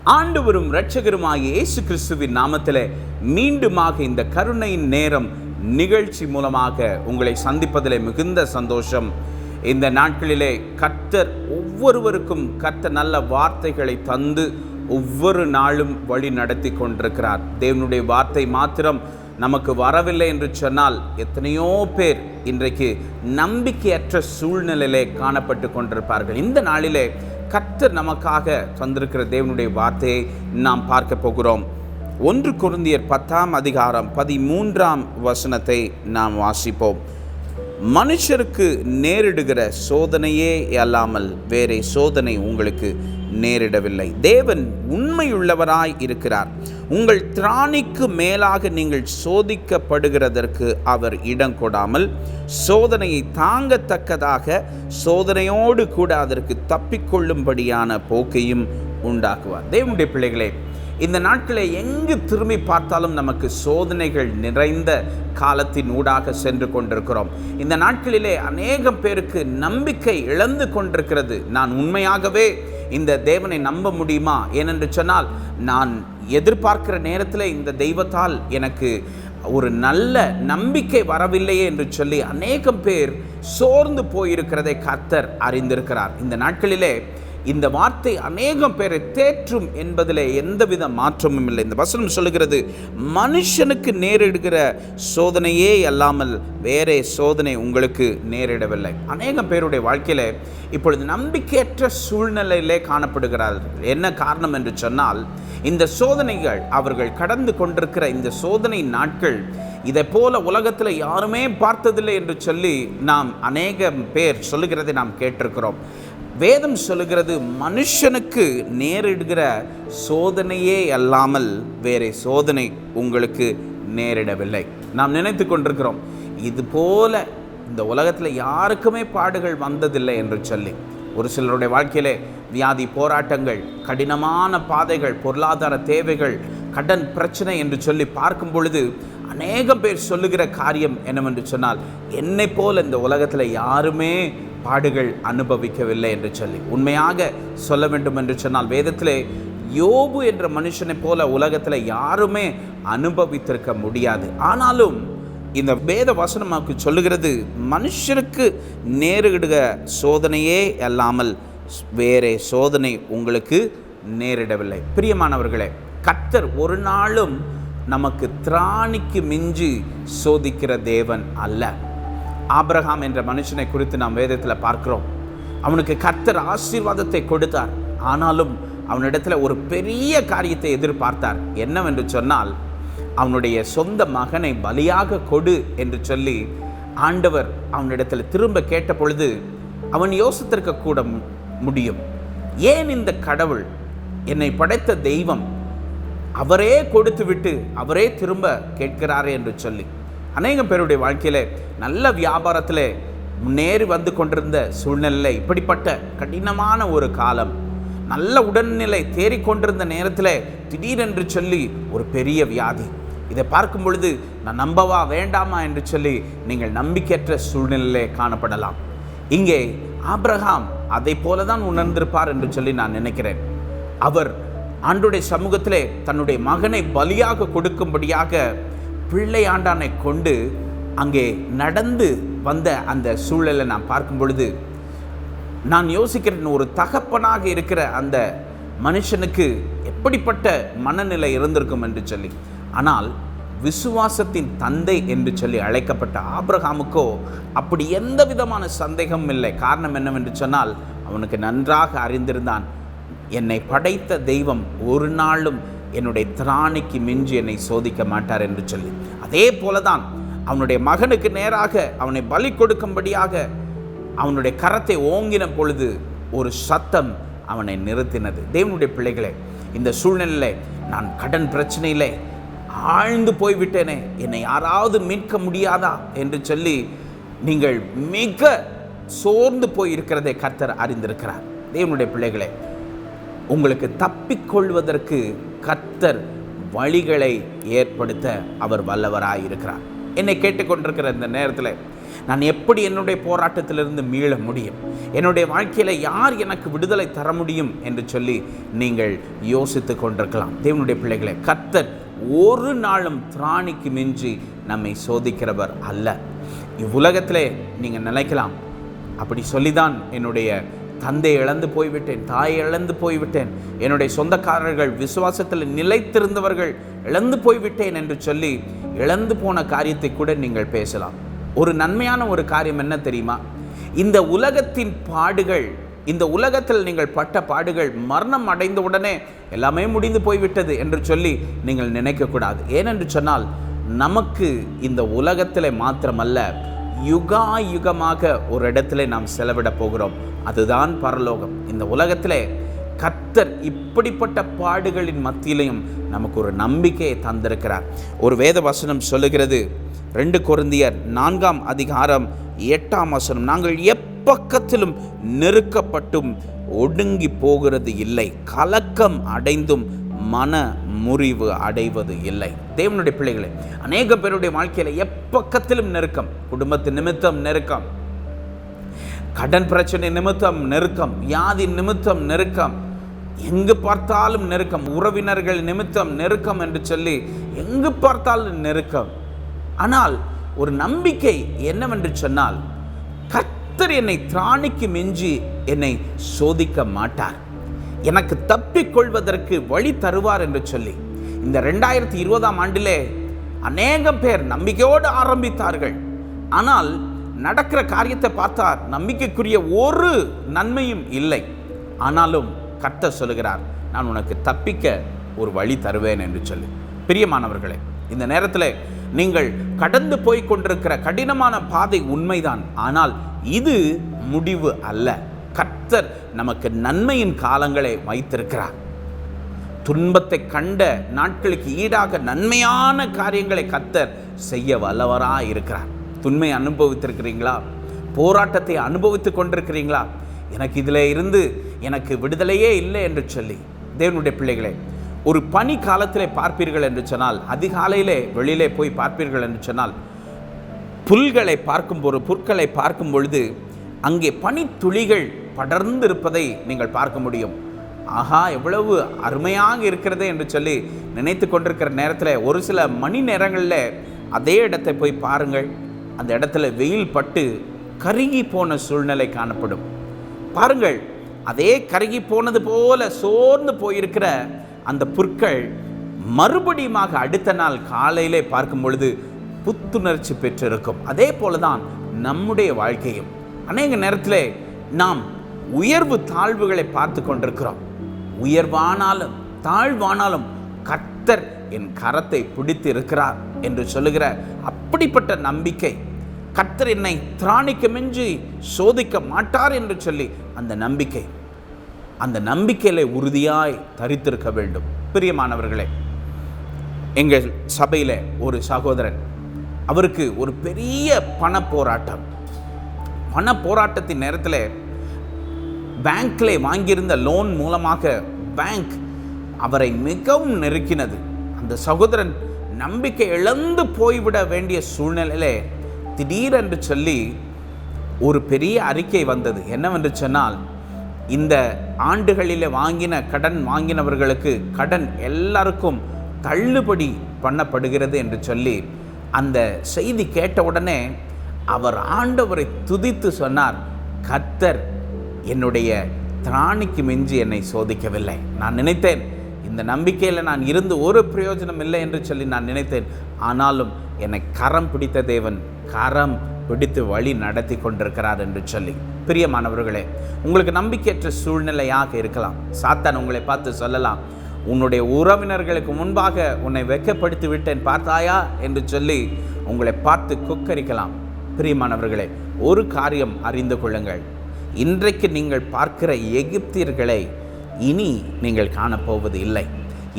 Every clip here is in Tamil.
ஆண்டவரும் இரட்சகருமாகிய இயேசு கிறிஸ்துவின் நாமத்திலே மீண்டுமாக இந்த கருணையின் நேரம் நிகழ்ச்சி மூலமாக உங்களை சந்திப்பதிலே மிகுந்த சந்தோஷம். இந்த நாட்களிலே கர்த்தர் ஒவ்வொருவருக்கும் கர்த்தர் நல்ல வார்த்தைகளை தந்து ஒவ்வொரு நாளும் வழி நடத்தி கொண்டிருக்கிறார். தேவனுடைய வார்த்தை மாத்திரம் நமக்கு வரவில்லை என்று சொன்னால் எத்தனையோ பேர் இன்றைக்கு நம்பிக்கையற்ற சூழ்நிலையிலே காணப்பட்டு கொண்டிருப்பார்கள். இந்த நாளிலே கர்த்தர் நமக்காக தந்திருக்கிற தேவனுடைய வார்த்தையை நாம் பார்க்க போகிறோம். 1 கொரிந்தியர் 10ஆம் அதிகாரம் 13ஆம் வசனத்தை நாம் வாசிப்போம். மனுஷருக்கு நேரிடுகிற சோதனையே அல்லாமல் வேறே சோதனை உங்களுக்கு நேரிடவில்லை. தேவன் உண்மையுள்ளவராய் இருக்கிறார். உங்கள் திராணிக்கு மேலாக நீங்கள் சோதிக்கப்படுகிறதற்கு அவர் இடம் கொடாமல் சோதனையை தாங்கத்தக்கதாக சோதனையோடு கூட அதற்கு தப்பிக்கொள்ளும்படியான போக்கையும் உண்டாக்குவார். தேவனுடைய பிள்ளைகளே, இந்த நாட்களை எங்கு திரும்பி பார்த்தாலும் நமக்கு சோதனைகள் நிறைந்த காலத்தின் ஊடாக சென்று கொண்டிருக்கிறோம். இந்த நாட்களிலே அநேகம் பேருக்கு நம்பிக்கை இழந்து கொண்டிருக்கிறது. நான் உண்மையாகவே இந்த தேவனை நம்ப முடியுமா? ஏனென்று சொன்னால் நான் எதிர்பார்க்கிற நேரத்தில் இந்த தெய்வத்தால் எனக்கு ஒரு நல்ல நம்பிக்கை வரவில்லையே என்று சொல்லி அநேகம் பேர் சோர்ந்து போயிருக்கிறதை கர்த்தர் அறிந்திருக்கிறார். இந்த நாட்களிலே இந்த வார்த்தை அநேகம் பேரை தேற்றும் என்பதிலே எந்தவித மாற்றமும் இல்லை. இந்த வசனம் சொல்லுகிறது, மனுஷனுக்கு நேரிடுகிற சோதனையே அல்லாமல் வேறே சோதனை உங்களுக்கு நேரிடவில்லை. அநேகம் பேருடைய வாழ்க்கையில இப்பொழுது நம்பிக்கையற்ற சூழ்நிலையிலே காணப்படுகிறார்கள். என்ன காரணம் என்று சொன்னால், இந்த சோதனைகள் அவர்கள் கடந்து கொண்டிருக்கிற இந்த சோதனை நாட்கள் இதை போல உலகத்தில் யாருமே பார்த்ததில்லை என்று சொல்லி நாம் அநேகம் பேர் சொல்லுகிறதை நாம் கேட்டிருக்கிறோம். வேதம் சொல்லுகிறது, மனுஷனுக்கு நேரிடுகிற சோதனையே அல்லாமல் வேறே சோதனை உங்களுக்கு நேரிடவில்லை. நாம் நினைத்து கொண்டிருக்கிறோம், இது போல இந்த உலகத்தில் யாருக்குமே பாடுகள் வந்ததில்லை என்று சொல்லி. ஒரு சிலருடைய வாழ்க்கையிலே வியாதி, போராட்டங்கள், கடினமான பாதைகள், பொருளாதார தேவைகள், கடன் பிரச்சனை என்று சொல்லி பார்க்கும் பொழுது அநேகம் பேர் சொல்லுகிற காரியம் என்னவென்று சொன்னால், என்னை போல இந்த உலகத்தில் யாருமே பாடுகள் அனுபவிக்கவில்லை என்று சொல்லி. உண்மையாக சொல்ல வேண்டும் என்று சொன்னால், வேதத்திலே யோபு என்ற மனுஷனை போல உலகத்தில் யாருமே அனுபவித்திருக்க முடியாது. ஆனாலும் இந்த வேத வசனம் நமக்கு சொல்லுகிறது, மனுஷருக்கு நேரிடுக சோதனையே அல்லாமல் வேறே சோதனை உங்களுக்கு நேரிடவில்லை. பிரியமானவர்களே, கர்த்தர் ஒரு நாளும் நமக்கு திராணிக்கு மிஞ்சி சோதிக்கிற தேவன் அல்ல. ஆபிரகாம் என்ற மனுஷனை குறித்து நாம் வேதத்தில் பார்க்கிறோம். அவனுக்கு கர்த்தர் ஆசீர்வாதத்தை கொடுத்தார். ஆனாலும் அவனிடத்தில் ஒரு பெரிய காரியத்தை எதிர்பார்த்தார். என்னவென்று சொன்னால், அவனுடைய சொந்த மகனை பலியாக கொடு என்று சொல்லி ஆண்டவர் அவனிடத்தில் திரும்ப கேட்ட பொழுது அவன் யோசித்திருக்க கூட முடியும். ஏன் இந்த கடவுள், என்னை படைத்த தெய்வம், அவரே கொடுத்து விட்டு அவரே திரும்ப கேட்கிறாரே என்று சொல்லி. அநேகம் பேருடைய வாழ்க்கையில் நல்ல வியாபாரத்தில் முன்னேறி வந்து கொண்டிருந்த சூழ்நிலையில் இப்படிப்பட்ட கடினமான ஒரு காலம், நல்ல உடல்நிலை தேறிக்கொண்டிருந்த நேரத்தில் திடீரென்று சொல்லி ஒரு பெரிய வியாதி. இதை பார்க்கும் பொழுது நான் நம்பவா வேண்டாமா என்று சொல்லி நீங்கள் நம்பிக்கையற்ற சூழ்நிலையிலே காணப்படலாம். இங்கே ஆபிரகாம் அதை போல தான் உணர்ந்திருப்பார் என்று சொல்லி நான் நினைக்கிறேன். அவர் ஆண்டவருடைய சமூகத்திலே தன்னுடைய மகனை பலியாக கொடுக்கும்படியாக பிள்ளை ஆண்டானை கொண்டு அங்கே நடந்து வந்த அந்த சூழலை நான் பார்க்கும் பொழுது நான் யோசிக்கிறேன், ஒரு தகப்பனாக இருக்கிற அந்த மனுஷனுக்கு எப்படிப்பட்ட மனநிலை இருந்திருக்கும் என்று சொல்லி. ஆனால் விசுவாசத்தின் தந்தை என்று சொல்லி அழைக்கப்பட்ட ஆபிரகாமுக்கோ அப்படி எந்த விதமான சந்தேகமும் இல்லை. காரணம் என்னவென்று சொன்னால், அவனுக்கு நன்றாக அறிந்திருந்தான், என்னை படைத்த தெய்வம் ஒரு நாளும் என்னுடைய திராணிக்கு மிஞ்சி என்னை சோதிக்க மாட்டார் என்று சொல்லி. அதே போலதான் அவனுடைய மகனுக்கு நேராக அவனை பலி கொடுக்கும்படியாக அவனுடைய கரத்தை ஓங்கின பொழுது ஒரு சத்தம் அவனை நிறுத்தினது. தேவனுடைய பிள்ளைகளே, இந்த சூழ்நிலையிலே நான் கடன் பிரச்சனையிலே ஆழ்ந்து போய்விட்டேனே, என்னை யாராவது மீட்க முடியாதா என்று சொல்லி நீங்கள் மிக சோர்ந்து போய் இருக்கிறதை கர்த்தர் அறிந்திருக்கிறார். தேவனுடைய பிள்ளைகளே, உங்களுக்கு தப்பிக்கொள்வதற்கு கர்த்தர் வழிகளை ஏற்படுத்த அவர் வல்லவராய் இருக்கிறார். என்னை கேட்டுக்கொண்டிருக்கிற இந்த நேரத்தில் நான் எப்படி என்னுடைய போராட்டத்திலிருந்து மீள முடியும், என்னுடைய வாழ்க்கையில் யார் எனக்கு விடுதலை தர முடியும் என்று சொல்லி நீங்கள் யோசித்து கொண்டிருக்கலாம். தேவனுடைய பிள்ளைகளை, கர்த்தர் ஒரு நாளும் திராணிக்கு மிஞ்சி நம்மை சோதிக்கிறவர் அல்ல. இவ்வுலகத்திலே நீங்கள் நினைக்கலாம், அப்படி சொல்லிதான் என்னுடைய தந்தை இழந்து போய்விட்டேன், தாயை இழந்து போய்விட்டேன், என்னுடைய சொந்தக்காரர்கள் விசுவாசத்தில் நிலைத்திருந்தவர்கள் இழந்து போய்விட்டேன் என்று சொல்லி இழந்து போன காரியத்தை கூட நீங்கள் பேசலாம். ஒரு நன்மையான ஒரு காரியம் என்ன தெரியுமா? இந்த உலகத்தின் பாடுகள், இந்த உலகத்தில் நீங்கள் பட்ட பாடுகள் மரணம் அடைந்த உடனே எல்லாமே முடிந்து போய்விட்டது என்று சொல்லி நீங்கள் நினைக்கக்கூடாது. ஏனென்று சொன்னால், நமக்கு இந்த உலகத்தில் மாத்திரமல்ல, யுகா யுகமாக ஒரு இடத்துல நாம் செலவிட போகிறோம். அதுதான் பரலோகம். இந்த உலகத்திலே கர்த்தர் இப்படிப்பட்ட பாடுகளின் மத்தியிலையும் நமக்கு ஒரு நம்பிக்கையை தந்திருக்கிறார். ஒரு வேத வசனம் சொல்லுகிறது, 2 கொரிந்தியர் 4ஆம் அதிகாரம் 8ஆம் வசனம், நாங்கள் எப்பக்கத்திலும் நெருக்கப்பட்டும் ஒடுங்கி போகிறது இல்லை, கலக்கம் அடைந்தும் மன முறிவு அடைவது இல்லை. தேவனுடைய பிள்ளைகளே, அநேக பேருடைய வாழ்க்கையில் எப்பக்கத்திலும் நெருக்கம், குடும்பத்து நிமித்தம் நெருக்கம், கடன் பிரச்சனை நிமித்தம் நெருக்கம், வியாதி நிமித்தம் நெருக்கம், எங்கு பார்த்தாலும் நெருக்கம், உறவினர்கள் நிமித்தம் நெருக்கம் என்று சொல்லி எங்கு பார்த்தாலும் நெருக்கம். ஆனால் ஒரு நம்பிக்கை என்னவென்று சொன்னால், கர்த்தர் என்னை திராணிக்கு மிஞ்சி என்னை சோதிக்க மாட்டார், எனக்கு தப்பிக்கொள்வதற்கு வழி தருவார் என்று சொல்லி இந்த 2020ஆம் ஆண்டிலே அநேகம் பேர் நம்பிக்கையோடு ஆரம்பித்தார்கள். ஆனால் நடக்கிற காரியத்தை பார்த்தார், நம்பிக்கைக்குரிய ஒரு நன்மையும் இல்லை. ஆனாலும் கர்த்தர் சொல்லுகிறார், நான் உனக்கு தப்பிக்க ஒரு வழி தருவேன் என்று சொல்லி. பிரியமானவர்களே, இந்த நேரத்தில் நீங்கள் கடந்து போய் கொண்டிருக்கிற கடினமான பாதை உண்மைதான். ஆனால் இது முடிவு அல்ல. கர்த்தர் நமக்கு நன்மையின் காலங்களை வைத்திருக்கிறார். துன்பத்தை கண்ட நாட்களுக்கு ஈடாக நன்மையான காரியங்களை கர்த்தர் செய்ய வல்லவராக இருக்கிறார். துன்பை அனுபவித்திருக்கிறீங்களா? போராட்டத்தை அனுபவித்து கொண்டிருக்கிறீங்களா? எனக்கு இதில் இருந்து எனக்கு விடுதலையே இல்லை என்று சொல்லி தேவனுடைய பிள்ளைகளே, ஒரு பனி காலத்திலே பார்ப்பீர்கள் என்று சொன்னால், அதிகாலையிலே வெளியிலே போய் பார்ப்பீர்கள் என்று சொன்னால், புற்களை பார்க்கும் பொழுது அங்கே பனித்துளிகள் படர்ந்து இருப்பதை நீங்கள் பார்க்க முடியும். ஆஹா, எவ்வளவு அருமையாக இருக்கிறது என்று சொல்லி நினைத்து கொண்டிருக்கிற நேரத்தில் ஒரு சில மணி நேரங்களில் அதே இடத்தை போய் பாருங்கள், அந்த இடத்துல வெயில் பட்டு கருகி போன சூழ்நிலை காணப்படும். பாருங்கள், அதே கருகி போனது போல சோர்ந்து போயிருக்கிற அந்த புற்கள் மறுபடியுமாக அடுத்த நாள் காலையிலே பார்க்கும் பொழுது புத்துணர்ச்சி பெற்றிருக்கும். அதே போலதான் நம்முடைய வாழ்க்கையும். அநேக நேரத்தில் நாம் உயர்வு தாழ்வுகளை பார்த்து கொண்டிருக்கிறோம். உயர்வானாலும் தாழ்வானாலும் கர்த்தர் என் கரத்தை பிடித்து இருக்கிறார் என்று சொல்லுகிற அப்படிப்பட்ட நம்பிக்கை, கர்த்தர் என்னை திராணிக்கு மிஞ்சி சோதிக்க மாட்டார் என்று சொல்லி அந்த நம்பிக்கையில உறுதியாய் தரித்திருக்க வேண்டும். பிரியமானவர்களே, எங்கள் சபையில் ஒரு சகோதரன், அவருக்கு ஒரு பெரிய பண போராட்டத்தின் நேரத்தில் பேங்க்ல வாங்கியிருந்த லோன் மூலமாக பேங்க் அவரை மிகவும் நெருக்கினது. அந்த சகோதரன் நம்பிக்கை இழந்து போய்விட வேண்டிய சூழ்நிலையிலே திடீரென்று சொல்லி ஒரு பெரிய அறிக்கை வந்தது. என்னவென்று சொன்னால், இந்த ஆண்டுகளில் கடன் வாங்கினவர்களுக்கு கடன் எல்லாருக்கும் தள்ளுபடி பண்ணப்படுகிறது என்று சொல்லி அந்த செய்தி கேட்டவுடனே அவர் ஆண்டவரை துதித்து சொன்னார், கர்த்தர் என்னுடைய திராணிக்கு மிஞ்சி என்னை சோதிக்கவில்லை. நான் நினைத்தேன், இந்த நம்பிக்கையில் நான் இருந்து ஒரு பிரயோஜனம் இல்லை என்று சொல்லி நான் நினைத்தேன். ஆனாலும் என்னை கரம் பிடித்த தேவன் கரம் பிடித்து வழி நடத்தி கொண்டிருக்கிறார் என்று சொல்லி. பிரியமானவர்களே, உங்களுக்கு நம்பிக்கையற்ற சூழ்நிலையாக இருக்கலாம். சாத்தான் உங்களை பார்த்து சொல்லலாம், உன்னுடைய உறவினர்களுக்கு முன்பாக உன்னை வெட்கப்படுத்தி விட்டேன் பார்த்தாயா என்று சொல்லி உங்களை பார்த்து கொக்கரிக்கலாம். பிரியமானவர்களே, ஒரு காரியம் அறிந்து கொள்ளுங்கள், இன்றைக்கு நீங்கள் பார்க்கிற எகிப்தியர்களை இனி நீங்கள் காணப்போவது இல்லை.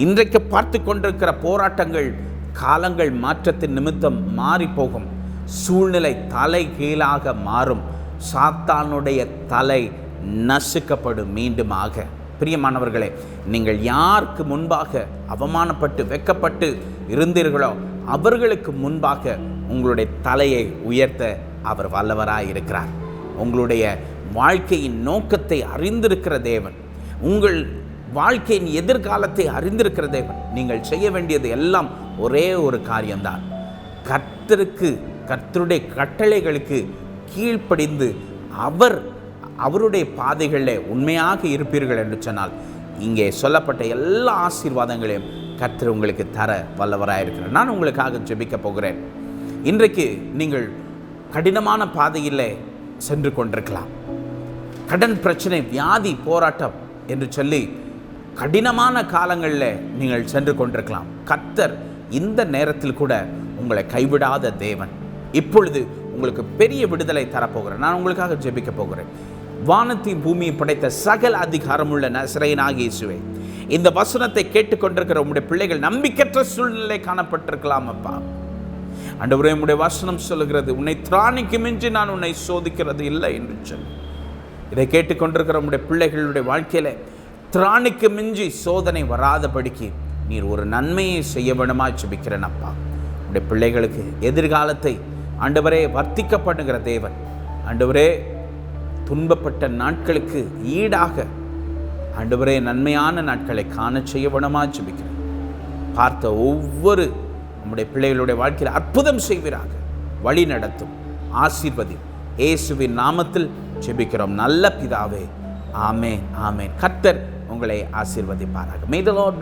இன்றைக்கு பார்த்து கொண்டிருக்கிற போராட்டங்கள் காலங்கள் மாற்றத்தின் நிமித்தம் மாறி போகும். சூழ்நிலை தலை கீழாக மாறும். சாத்தானுடைய தலை நசுக்கப்படும் மீண்டுமாக. பிரியமானவர்களே, நீங்கள் யாருக்கு முன்பாக அவமானப்பட்டு வெட்கப்பட்டு இருந்தீர்களோ அவர்களுக்கு முன்பாக உங்களுடைய தலையை உயர்த்த அவர் வல்லவராய் இருக்கிறார். உங்களுடைய வாழ்க்கையின் நோக்கத்தை அறிந்திருக்கிற தேவன், உங்கள் வாழ்க்கையின் எதிர்காலத்தை அறிந்திருக்கிற தேவன். நீங்கள் செய்ய வேண்டியது எல்லாம் ஒரே ஒரு காரியம்தான். கர்த்தருடைய கட்டளைகளுக்கு கீழ்ப்படிந்து அவருடைய பாதைகளில் உண்மையாக இருப்பீர்கள் என்று சொன்னால் இங்கே சொல்லப்பட்ட எல்லா ஆசீர்வாதங்களையும் கர்த்தர் உங்களுக்கு தர வல்லவராயிருக்கிறார். நான் உங்களுக்காக ஜெபிக்க போகிறேன். இன்றைக்கு நீங்கள் கடினமான பாதையில் சென்று கொண்டிருக்கலாம். கடன் பிரச்சனை, வியாதி, போராட்டம் என்று சொல்லி கடினமான காலங்களில் நீங்கள் சென்று கொண்டிருக்கலாம். கர்த்தர் இந்த நேரத்தில் கூட உங்களை கைவிடாத தேவன். இப்பொழுது உங்களுக்கு பெரிய விடுதலை தரப்போகிறேன். நான் உங்களுக்காக ஜெபிக்க போகிறேன். வானத்தையும் பூமியை படைத்த சகல அதிகாரமுள்ள நசரேயனாகிய இயேசுவே, இந்த வசனத்தை கேட்டுக்கொண்டிருக்கிற உம்முடைய பிள்ளைகள் நம்பிக்கற்ற சூழ்நிலை காணப்பட்டிருக்கலாம். அப்பா ஆண்டவரே, உம்முடைய வசனம் சொல்லுகிறது, உன்னை திராணிக்கு மிஞ்சி நான் உன்னை சோதிக்கிறது இல்லை என்று சொல்லி. இதை கேட்டுக்கொண்டிருக்கிற உம்முடைய பிள்ளைகளுடைய வாழ்க்கையில திராணிக்கு மிஞ்சி சோதனை வராதபடிக்கு நீர் ஒரு நன்மையை செய்ய வேண்டுமா ஜெபிக்கிறேன். அப்பா, உடைய பிள்ளைகளுக்கு எதிர்காலத்தை ஆண்டவரே வர்த்திக்கப்படுகிற தேவன். ஆண்டவரே, துன்பப்பட்ட நாட்களுக்கு ஈடாக ஆண்டவரே நன்மையான நாட்களை காண செய்ய வேண்டுமா ஜெபிக்கிறேன். பார்த்த ஒவ்வொரு நம்முடைய பிள்ளைகளுடைய வாழ்க்கையில் அற்புதம் செய்வீராக. வழி நடத்தும், ஆசீர்வதி. இயேசுவின் நாமத்தில் ஜெபிக்கிறோம் நல்ல பிதாவே. ஆமென், ஆமென். கர்த்தர் உங்களை ஆசீர்வதிப்பாராக. May the Lord bless.